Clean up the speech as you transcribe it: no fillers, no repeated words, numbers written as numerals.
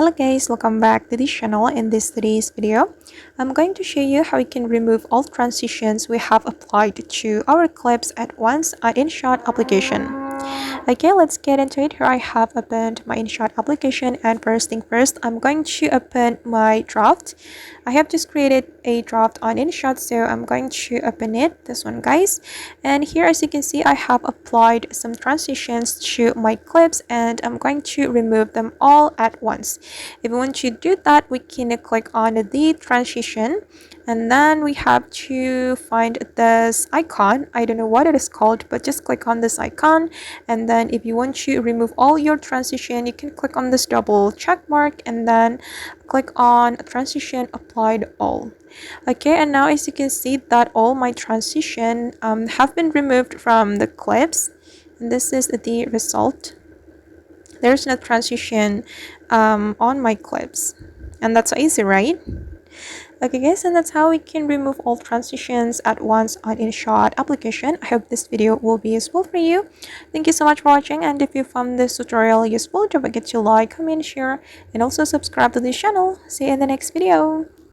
Hello guys, welcome back to this channel. In today's video, I'm going to show you how we can remove all transitions we have applied to our clips at once on InShot application. Okay, let's get into it. Here I have opened my InShot application, and first thing first, I'm going to open my draft. I have just created a draft on InShot, so I'm going to open it, this one guys. And here, as you can see, I have applied some transitions to my clips, and I'm going to remove them all at once. If we want to do that, we can click on the transition, and then we have to find this icon. I don't know what it is called, but just click on this icon. And then if you want to remove all your transition, you can click on this double check mark and then click on transition applied all. Okay, and now as you can see that all my transition have been removed from the clips, and this is the result. There's no transition on my clips, and that's so easy, right? Okay guys, and that's how we can remove all transitions at once on InShot application. I hope this video will be useful for you. Thank you so much for watching, and if you found this tutorial useful, don't forget to like, comment, share, and also subscribe to this channel. See you in the next video.